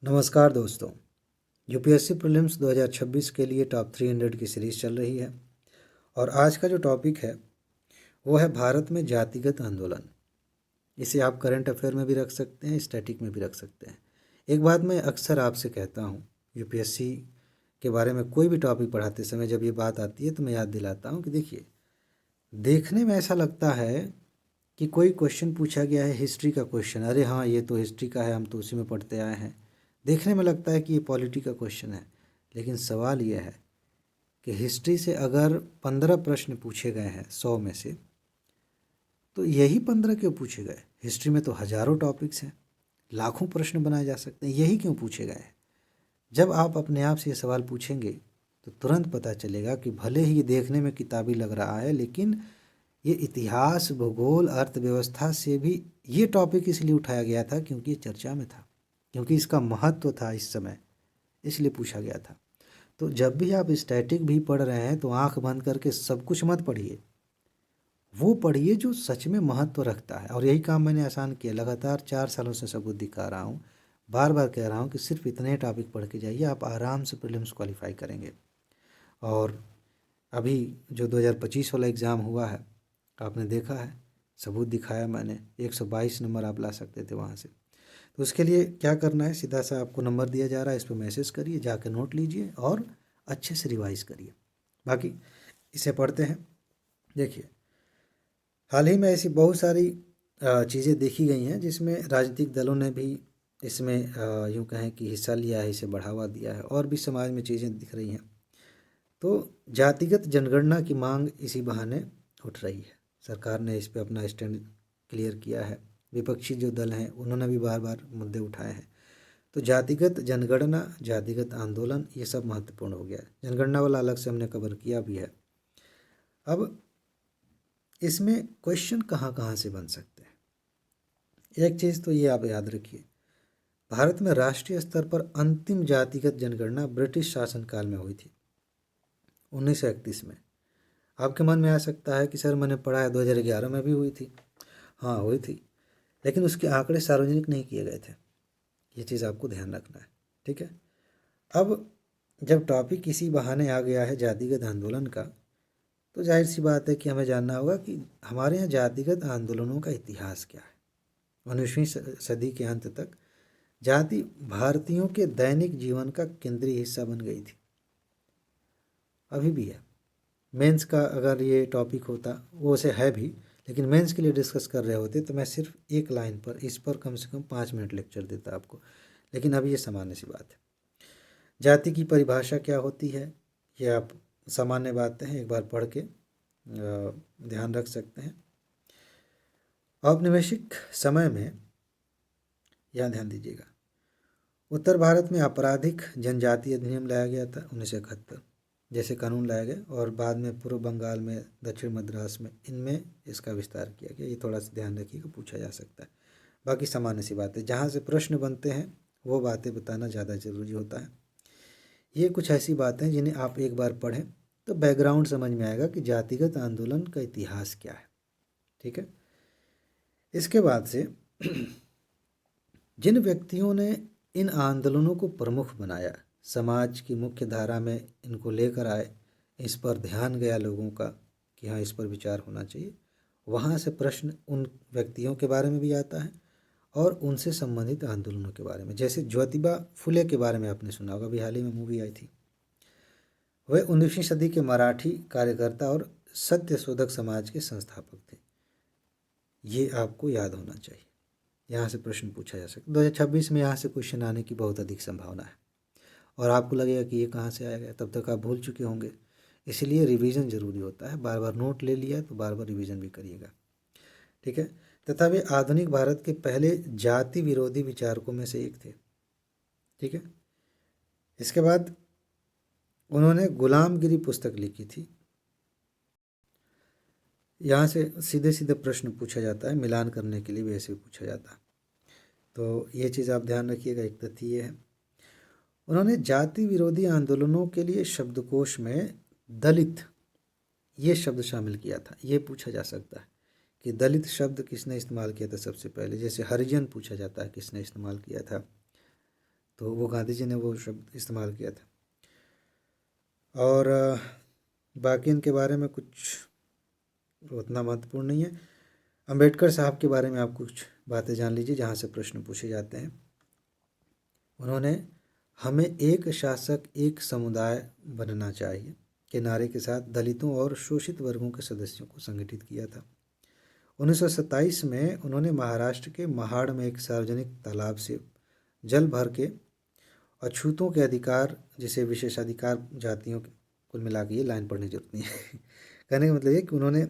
नमस्कार दोस्तों। UPSC prelims 2026 के लिए टॉप 300 की सीरीज़ चल रही है और आज का जो टॉपिक है वो है भारत में जातिगत आंदोलन। इसे आप करंट अफेयर में भी रख सकते हैं, स्टैटिक में भी रख सकते हैं। एक बात मैं अक्सर आपसे कहता हूँ, यूपीएससी के बारे में कोई भी टॉपिक पढ़ाते समय जब ये बात आती है तो मैं याद दिलाता हूँ कि देखिए, देखने में ऐसा लगता है कि कोई क्वेश्चन पूछा गया है, हिस्ट्री का क्वेश्चन, अरे हाँ ये तो हिस्ट्री का है, हम तो उसी में पढ़ते आए हैं। देखने में लगता है कि ये पॉलिटी का क्वेश्चन है, लेकिन सवाल ये है कि हिस्ट्री से अगर 15 प्रश्न पूछे गए हैं 100 में से, तो यही 15 क्यों पूछे गए? हिस्ट्री में तो हज़ारों टॉपिक्स हैं, लाखों प्रश्न बनाए जा सकते हैं, यही क्यों पूछे गए हैं? जब आप अपने आप से ये सवाल पूछेंगे तो तुरंत पता चलेगा कि भले ही ये देखने में किताबी लग रहा है, लेकिन ये इतिहास, भूगोल, अर्थव्यवस्था से भी ये टॉपिक इसलिए उठाया गया था क्योंकि ये चर्चा में था, क्योंकि इसका महत्व था इस समय, इसलिए पूछा गया था। तो जब भी आप स्टैटिक भी पढ़ रहे हैं तो आंख बंद करके सब कुछ मत पढ़िए, वो पढ़िए जो सच में महत्व रखता है। और यही काम मैंने आसान किया, लगातार 4 सालों से सबूत दिखा रहा हूँ, बार बार कह रहा हूँ कि सिर्फ इतने टॉपिक पढ़ के जाइए, आप आराम से प्रीलिम्स क्वालिफाई करेंगे। और अभी जो 2025 वाला एग्ज़ाम हुआ है, आपने देखा है, सबूत दिखाया मैंने, 122 नंबर आप ला सकते थे वहाँ से। तो उसके लिए क्या करना है, सीधा सा आपको नंबर दिया जा रहा है, इस पर मैसेज करिए, जाकर नोट लीजिए और अच्छे से रिवाइज करिए। बाकी इसे पढ़ते हैं। देखिए, हाल ही में ऐसी बहुत सारी चीज़ें देखी गई हैं जिसमें राजनीतिक दलों ने भी इसमें यूँ कहें कि हिस्सा लिया है, इसे बढ़ावा दिया है, और भी समाज में चीज़ें दिख रही हैं। तो जातिगत जनगणना की मांग इसी बहाने उठ रही है। सरकार ने इस पे अपना स्टैंड क्लियर किया है। विपक्षी जो दल हैं उन्होंने भी बार बार मुद्दे उठाए हैं। तो जातिगत जनगणना, जातिगत आंदोलन, ये सब महत्वपूर्ण हो गया है। जनगणना वाला अलग से हमने कवर किया भी है। अब इसमें क्वेश्चन कहाँ कहाँ से बन सकते हैं, एक चीज़ तो ये आप याद रखिए, भारत में राष्ट्रीय स्तर पर अंतिम जातिगत जनगणना ब्रिटिश शासनकाल में हुई थी 1931 में। आपके मन में आ सकता है कि सर मैंने पढ़ा है 2011 में भी हुई थी। हाँ हुई थी, लेकिन उसके आंकड़े सार्वजनिक नहीं किए गए थे। ये चीज़ आपको ध्यान रखना है, ठीक है। अब जब टॉपिक इसी बहाने आ गया है जातिगत आंदोलन का, तो जाहिर सी बात है कि हमें जानना होगा कि हमारे यहाँ जातिगत आंदोलनों का इतिहास क्या है। 19वीं सदी के अंत तक जाति भारतीयों के दैनिक जीवन का केंद्रीय हिस्सा बन गई थी, अभी भी है। मेंस का अगर ये टॉपिक होता, वो से है भी, लेकिन मेंस के लिए डिस्कस कर रहे होते तो मैं सिर्फ एक लाइन पर इस पर कम से कम 5 मिनट लेक्चर देता आपको, लेकिन अभी ये सामान्य सी बात है। जाति की परिभाषा क्या होती है, ये आप सामान्य बातें हैं, एक बार पढ़ के ध्यान रख सकते हैं। औपनिवेशिक समय में, यहाँ ध्यान दीजिएगा, उत्तर भारत में आपराधिक जनजाति अधिनियम लाया गया था 1971 जैसे कानून लाए गए, और बाद में पूर्व बंगाल में, दक्षिण मद्रास में, इनमें इसका विस्तार किया गया। ये थोड़ा सा ध्यान रखिएगा, पूछा जा सकता है। बाकी सामान्य सी बातें, जहाँ से प्रश्न बनते हैं वो बातें बताना ज़्यादा ज़रूरी होता है। ये कुछ ऐसी बातें जिन्हें आप एक बार पढ़ें तो बैकग्राउंड समझ में आएगा कि जातिगत आंदोलन का इतिहास क्या है, ठीक है। इसके बाद से जिन व्यक्तियों ने इन आंदोलनों को प्रमुख बनाया, समाज की मुख्य धारा में इनको लेकर आए, इस पर ध्यान गया लोगों का कि हाँ इस पर विचार होना चाहिए, वहाँ से प्रश्न उन व्यक्तियों के बारे में भी आता है और उनसे संबंधित आंदोलनों के बारे में। जैसे ज्योतिबा फुले के बारे में आपने सुना होगा, अभी हाल ही में मूवी आई थी। वे 19वीं सदी के मराठी कार्यकर्ता और सत्यशोधक समाज के संस्थापक थे। ये आपको याद होना चाहिए, यहाँ से प्रश्न पूछा जा सकता है। 2026 में यहाँ से क्वेश्चन आने की बहुत अधिक संभावना है, और आपको लगेगा कि ये कहाँ से आएगा, तब तक आप भूल चुके होंगे। इसलिए रिवीजन ज़रूरी होता है, बार बार नोट ले लिया तो बार बार रिवीजन भी करिएगा, ठीक है। तथा वे आधुनिक भारत के पहले जाति विरोधी विचारकों में से एक थे, ठीक है। इसके बाद उन्होंने गुलामगिरी पुस्तक लिखी थी। यहाँ से सीधे सीधे प्रश्न पूछा जाता है, मिलान करने के लिए भी ऐसे पूछा जाता है, तो ये चीज़ आप ध्यान रखिएगा। एक तथ्य ये है, उन्होंने जाति विरोधी आंदोलनों के लिए शब्दकोश में दलित ये शब्द शामिल किया था। ये पूछा जा सकता है कि दलित शब्द किसने इस्तेमाल किया था सबसे पहले, जैसे हरिजन पूछा जाता है किसने इस्तेमाल किया था, तो वो गांधी जी ने वो शब्द इस्तेमाल किया था। और बाकी इनके बारे में कुछ उतना महत्वपूर्ण नहीं है। अंबेडकर साहब के बारे में आप कुछ बातें जान लीजिए जहाँ से प्रश्न पूछे जाते हैं। उन्होंने हमें एक शासक एक समुदाय बनना चाहिए के नारे के साथ दलितों और शोषित वर्गों के सदस्यों को संगठित किया था। 1927 में उन्होंने महाराष्ट्र के महाड़ में एक सार्वजनिक तालाब से जल भर के अछूतों के अधिकार, जिसे विशेषाधिकार जातियों के, कुल मिला के ये लाइन पढ़ने की जरूरत नहीं है कहने का मतलब ये कि उन्होंने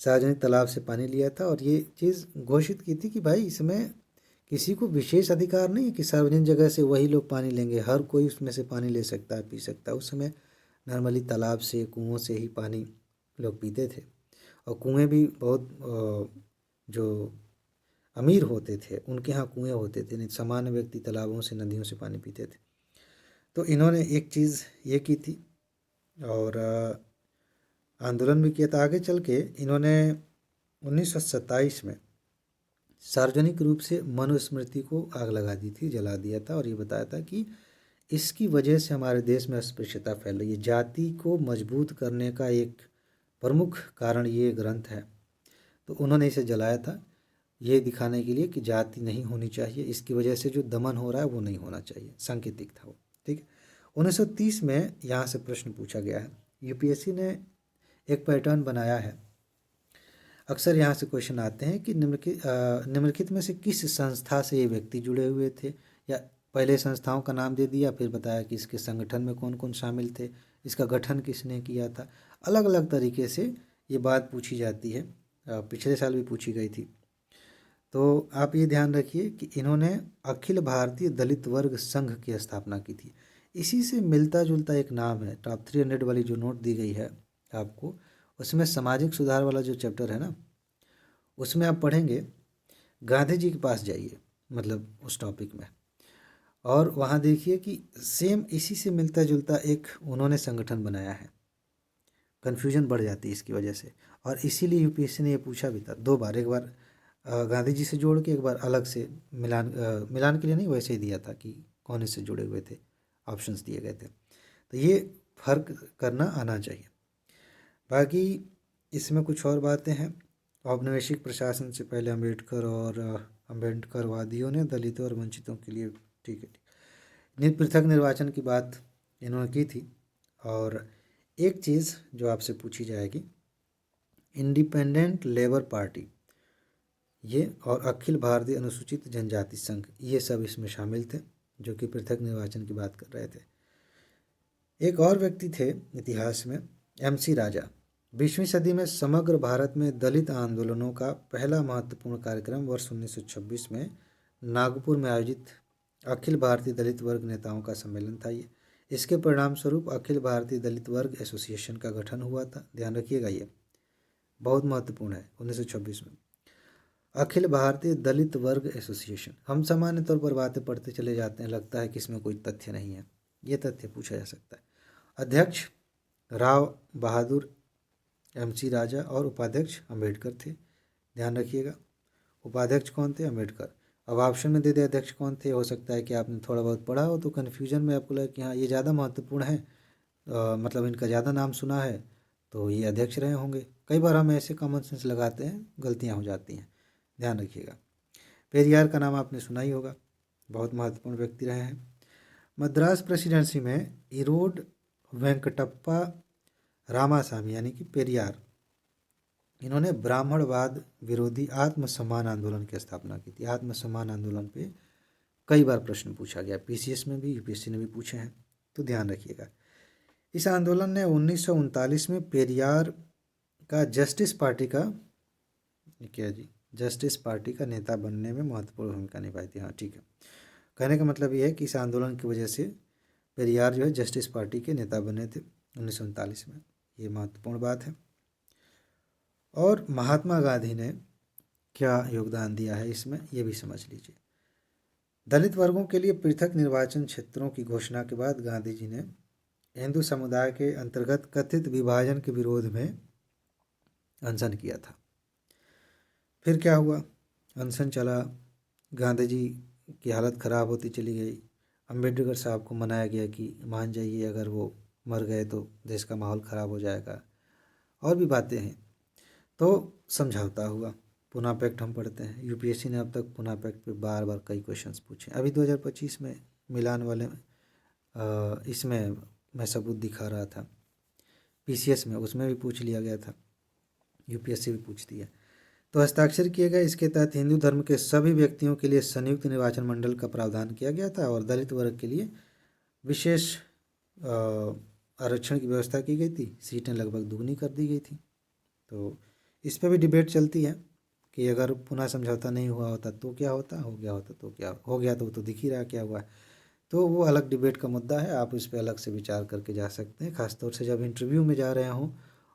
सार्वजनिक तालाब से पानी लिया था और ये चीज़ घोषित की थी कि भाई इसमें किसी को विशेष अधिकार नहीं है कि सार्वजनिक जगह से वही लोग पानी लेंगे, हर कोई उसमें से पानी ले सकता है, पी सकता है। उस समय नॉर्मली तालाब से, कुओं से ही पानी लोग पीते थे और कुएं भी बहुत जो अमीर होते थे उनके यहाँ कुएं होते थे, नहीं सामान्य व्यक्ति तालाबों से, नदियों से पानी पीते थे। तो इन्होंने एक चीज़ ये की थी और आंदोलन भी किया था। आगे चल के इन्होंने 1927 में सार्वजनिक रूप से मनुस्मृति को आग लगा दी थी, जला दिया था और ये बताया था कि इसकी वजह से हमारे देश में अस्पृश्यता फैल रही है। जाति को मजबूत करने का एक प्रमुख कारण ये ग्रंथ है। तो उन्होंने इसे जलाया था ये दिखाने के लिए कि जाति नहीं होनी चाहिए, इसकी वजह से जो दमन हो रहा है वो नहीं होना चाहिए, सांकेतिक था वो। ठीक है। 1930 में यहाँ से प्रश्न पूछा गया है। यूपीएससी ने एक पैटर्न बनाया है। अक्सर यहाँ से क्वेश्चन आते हैं कि निम्नलिखित में से किस संस्था से ये व्यक्ति जुड़े हुए थे, या पहले संस्थाओं का नाम दे दिया, फिर बताया कि इसके संगठन में कौन कौन शामिल थे, इसका गठन किसने किया था। अलग अलग तरीके से ये बात पूछी जाती है, पिछले साल भी पूछी गई थी। तो आप ये ध्यान रखिए कि इन्होंने अखिल भारतीय दलित वर्ग संघ की स्थापना की थी। इसी से मिलता जुलता एक नाम है, टॉप 300 वाली जो नोट दी गई है आपको, उसमें सामाजिक सुधार वाला जो चैप्टर है ना, उसमें आप पढ़ेंगे गांधी जी के पास जाइए, मतलब उस टॉपिक में, और वहाँ देखिए कि सेम इसी से मिलता जुलता एक उन्होंने संगठन बनाया है। कन्फ्यूजन बढ़ जाती है इसकी वजह से, और इसीलिए यूपीएससी ने ये पूछा भी था 2 बार, एक बार गांधी जी से जोड़ के, एक बार अलग से मिलान के लिए नहीं, वैसे ही दिया था कि कौन इससे जुड़े हुए थे, ऑप्शंस दिए गए थे। तो ये फर्क करना आना चाहिए। बाकी इसमें कुछ और बातें हैं। औपनिवेशिक प्रशासन से पहले अम्बेडकर और अम्बेडकरवादियों ने दलितों और वंचितों के लिए, ठीक है, पृथक निर्वाचन की बात इन्होंने की थी। और एक चीज़ जो आपसे पूछी जाएगी, इंडिपेंडेंट लेबर पार्टी ये और अखिल भारतीय अनुसूचित जनजाति संघ, ये सब इसमें शामिल थे, जो कि पृथक निर्वाचन की बात कर रहे थे। एक और व्यक्ति थे इतिहास में, एमसी राजा। 20वीं सदी में समग्र भारत में दलित आंदोलनों का पहला महत्वपूर्ण कार्यक्रम वर्ष 1926 में नागपुर में आयोजित अखिल भारतीय दलित वर्ग नेताओं का सम्मेलन था। ये इसके परिणाम स्वरूप अखिल भारतीय दलित वर्ग एसोसिएशन का गठन हुआ था। ध्यान रखिएगा, ये बहुत महत्वपूर्ण है। 1926 में अखिल भारतीय दलित वर्ग एसोसिएशन। हम सामान्य तौर पर बातें पढ़ते चले जाते हैं, लगता है कि इसमें कोई तथ्य नहीं है, ये तथ्य पूछा जा सकता है। अध्यक्ष राव बहादुर एमसी राजा और उपाध्यक्ष अंबेडकर थे। ध्यान रखिएगा, उपाध्यक्ष कौन थे? अंबेडकर। अब ऑप्शन में दे दे अध्यक्ष कौन थे, हो सकता है कि आपने थोड़ा बहुत पढ़ा हो तो कन्फ्यूजन में आपको लगे कि हाँ ये ज़्यादा महत्वपूर्ण है, मतलब इनका ज़्यादा नाम सुना है तो ये अध्यक्ष रहे होंगे। कई बार हम ऐसे कॉमन सेंस लगाते हैं, गलतियाँ हो जाती हैं, ध्यान रखिएगा। पेरियार का नाम आपने सुना ही होगा, बहुत महत्वपूर्ण व्यक्ति रहे हैं। मद्रास प्रेसिडेंसी में इरोड वेंकटप्पा रामासामी यानी कि पेरियार, इन्होंने ब्राह्मणवाद विरोधी आत्मसम्मान आंदोलन की स्थापना की थी। आत्मसम्मान आंदोलन पे कई बार प्रश्न पूछा गया, पीसीएस में भी, यूपीएससी ने भी पूछे हैं, तो ध्यान रखिएगा। इस आंदोलन ने 1939 में पेरियार का जस्टिस पार्टी का, क्या जी, जस्टिस पार्टी का नेता बनने में महत्वपूर्ण भूमिका निभाई थी। हाँ ठीक है, कहने का मतलब ये है कि इस आंदोलन की वजह से पेरियार जो है जस्टिस पार्टी के नेता बने थे 1939 में, ये महत्वपूर्ण बात है। और महात्मा गांधी ने क्या योगदान दिया है इसमें, ये भी समझ लीजिए। दलित वर्गों के लिए पृथक निर्वाचन क्षेत्रों की घोषणा के बाद गांधी जी ने हिंदू समुदाय के अंतर्गत कथित विभाजन के विरोध में अनशन किया था। फिर क्या हुआ, अनशन चला, गांधी जी की हालत ख़राब होती चली गई, अम्बेडकर साहब को मनाया गया कि मान जाइए, अगर वो मर गए तो देश का माहौल ख़राब हो जाएगा, और भी बातें हैं। तो समझौता हुआ, पूना पैक्ट हम पढ़ते हैं। यूपीएससी ने अब तक पूना पैक्ट पे बार बार कई क्वेश्चंस पूछे। अभी 2025 में मिलान वाले इसमें मैं सबूत दिखा रहा था, पीसीएस में, उसमें भी पूछ लिया गया था, यूपीएससी भी पूछती है। तो हस्ताक्षर किए गए। इसके तहत हिंदू धर्म के सभी व्यक्तियों के लिए संयुक्त निर्वाचन मंडल का प्रावधान किया गया था और दलित वर्ग के लिए विशेष आरक्षण की व्यवस्था की गई थी। सीटें लगभग दुगनी कर दी गई थी। तो इस पर भी डिबेट चलती है कि अगर पुनः समझौता नहीं हुआ होता तो क्या होता, हो गया होता तो क्या हो गया, तो वो तो दिख ही रहा क्या हुआ है। तो वो अलग डिबेट का मुद्दा है, आप इस पर अलग से विचार करके जा सकते हैं, खासतौर से जब इंटरव्यू में जा रहे हों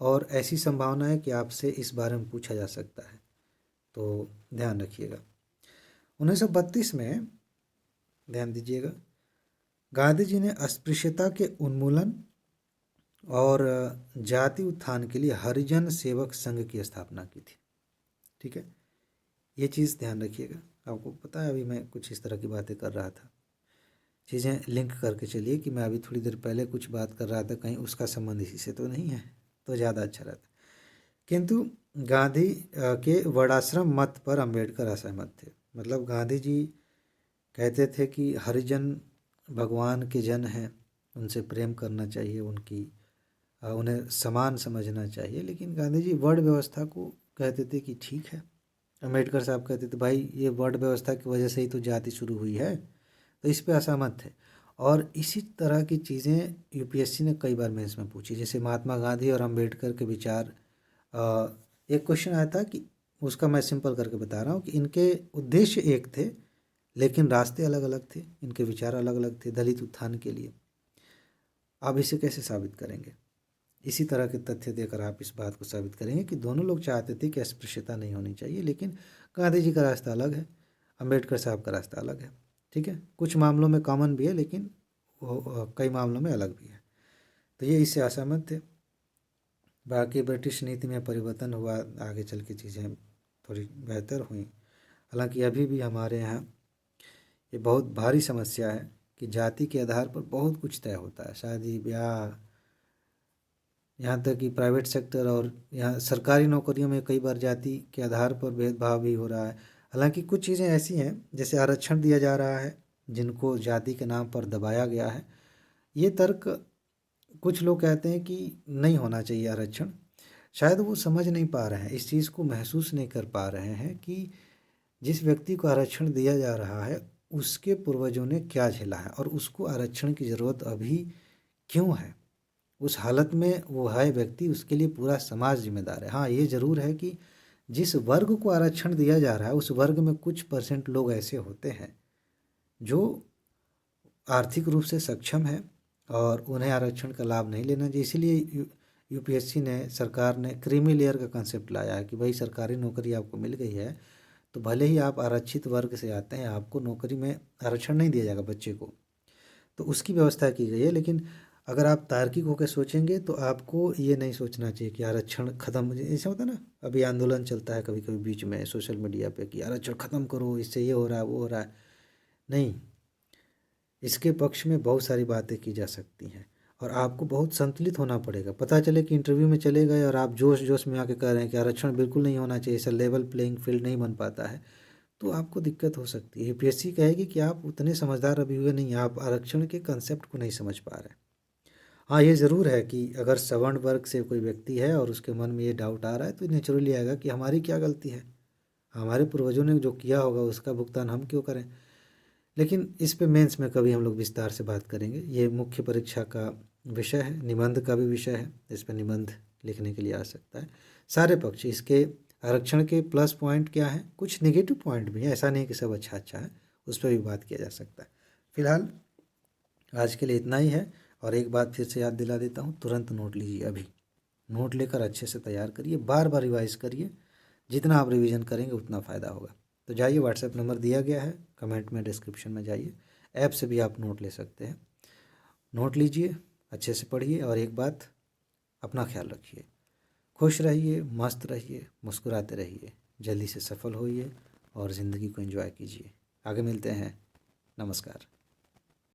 और ऐसी संभावना है कि आपसे इस बारे में पूछा जा सकता है, तो ध्यान रखिएगा। 1932 में ध्यान दीजिएगा, गांधी जी ने अस्पृश्यता के उन्मूलन और जाति उत्थान के लिए हरिजन सेवक संघ की स्थापना की थी। ठीक है, ये चीज़ ध्यान रखिएगा। आपको पता है अभी मैं कुछ इस तरह की बातें कर रहा था, चीज़ें लिंक करके चलिए कि मैं अभी थोड़ी देर पहले कुछ बात कर रहा था, कहीं उसका संबंध इसी से तो नहीं है, तो ज़्यादा अच्छा रहता। किंतु गांधी के वर्णाश्रम मत पर अंबेडकर असहमत थे। मतलब गांधी जी कहते थे कि हरिजन भगवान के जन हैं, उनसे प्रेम करना चाहिए, उन्हें समान समझना चाहिए। लेकिन गांधी जी वर्ण व्यवस्था को कहते थे कि ठीक है। अम्बेडकर साहब कहते थे भाई ये वर्ण व्यवस्था की वजह से ही तो जाति शुरू हुई है, तो इस पे असहमत थे। और इसी तरह की चीज़ें यूपीएससी ने कई बार मेंस में पूछी, जैसे महात्मा गांधी और अम्बेडकर के विचार। एक क्वेश्चन आया था कि उसका मैं सिंपल करके बता रहा हूँ कि इनके उद्देश्य एक थे लेकिन रास्ते अलग अलग थे, इनके विचार अलग अलग थे दलित उत्थान के लिए। आप इसे कैसे साबित करेंगे? इसी तरह के तथ्य देकर आप इस बात को साबित करेंगे कि दोनों लोग चाहते थे कि अस्पृश्यता नहीं होनी चाहिए, लेकिन गांधी जी का रास्ता अलग है, अम्बेडकर साहब का रास्ता अलग है। ठीक है, कुछ मामलों में कॉमन भी है लेकिन कई मामलों में अलग भी है। तो ये इससे असहमत थे। बाकी ब्रिटिश नीति में परिवर्तन हुआ, आगे चल के चीज़ें थोड़ी बेहतर हुई। हालांकि अभी भी हमारे यहाँ ये बहुत भारी समस्या है कि जाति के आधार पर बहुत कुछ तय होता है, शादी ब्याह, यहाँ तक कि प्राइवेट सेक्टर और यहाँ सरकारी नौकरियों में कई बार जाति के आधार पर भेदभाव भी हो रहा है। हालांकि कुछ चीज़ें ऐसी हैं जैसे आरक्षण दिया जा रहा है जिनको जाति के नाम पर दबाया गया है। ये तर्क कुछ लोग कहते हैं कि नहीं होना चाहिए आरक्षण। शायद वो समझ नहीं पा रहे हैं, इस चीज़ को महसूस नहीं कर पा रहे हैं कि जिस व्यक्ति को आरक्षण दिया जा रहा है उसके पूर्वजों ने क्या झेला है और उसको आरक्षण की ज़रूरत अभी क्यों है। उस हालत में वो है व्यक्ति, उसके लिए पूरा समाज जिम्मेदार है। हाँ, ये ज़रूर है कि जिस वर्ग को आरक्षण दिया जा रहा है उस वर्ग में कुछ परसेंट लोग ऐसे होते हैं जो आर्थिक रूप से सक्षम है और उन्हें आरक्षण का लाभ नहीं लेना चाहिए। इसीलिए यूपीएससी ने, सरकार ने क्रीमी लेयर का कंसेप्ट लाया है कि भाई सरकारी नौकरी आपको मिल गई है तो भले ही आप आरक्षित वर्ग से आते हैं, आपको नौकरी में आरक्षण नहीं दिया जाएगा बच्चे को, तो उसकी व्यवस्था की गई है। लेकिन अगर आप तार्किक होकर सोचेंगे तो आपको ये नहीं सोचना चाहिए कि आरक्षण ख़त्म, ऐसा होता है ना, अभी आंदोलन चलता है कभी कभी बीच में सोशल मीडिया पे कि आरक्षण ख़त्म करो, इससे ये हो रहा है वो हो रहा है। नहीं, इसके पक्ष में बहुत सारी बातें की जा सकती हैं और आपको बहुत संतुलित होना पड़ेगा। पता चले कि इंटरव्यू में चले गए और आप जोश जोश में आके कह रहे हैं कि आरक्षण बिल्कुल नहीं होना चाहिए, ऐसा लेवल प्लेइंग फील्ड नहीं बन पाता है, तो आपको दिक्कत हो सकती है। यूपीएससी कहेगी कि आप उतने समझदार अभी हुए नहीं, आप आरक्षण के कंसेप्ट को नहीं समझ पा रहे। हाँ, ये ज़रूर है कि अगर सवर्ण वर्ग से कोई व्यक्ति है और उसके मन में ये डाउट आ रहा है तो नेचुरली आएगा कि हमारी क्या गलती है, हमारे पूर्वजों ने जो किया होगा उसका भुगतान हम क्यों करें। लेकिन इस पे मेंस में कभी हम लोग विस्तार से बात करेंगे। ये मुख्य परीक्षा का विषय है, निबंध का भी विषय है, इस पर निबंध लिखने के लिए आ सकता है। सारे पक्ष इसके आरक्षण के प्लस पॉइंट क्या है, कुछ नेगेटिव पॉइंट भी है, ऐसा नहीं कि सब अच्छा अच्छा है, उस पर भी बात किया जा सकता है। फिलहाल आज के लिए इतना ही है। और एक बात फिर से याद दिला देता हूँ, तुरंत नोट लीजिए, अभी नोट लेकर अच्छे से तैयार करिए, बार बार रिवाइज करिए, जितना आप रिवीजन करेंगे उतना फ़ायदा होगा। तो जाइए, व्हाट्सएप नंबर दिया गया है कमेंट में, डिस्क्रिप्शन में जाइए, ऐप से भी आप नोट ले सकते हैं। नोट लीजिए, अच्छे से पढ़िए और एक बात, अपना ख्याल रखिए, खुश रहिए, मस्त रहिए, मुस्कुराते रहिए, जल्दी से सफल होइए और ज़िंदगी को एंजॉय कीजिए। आगे मिलते हैं, नमस्कार।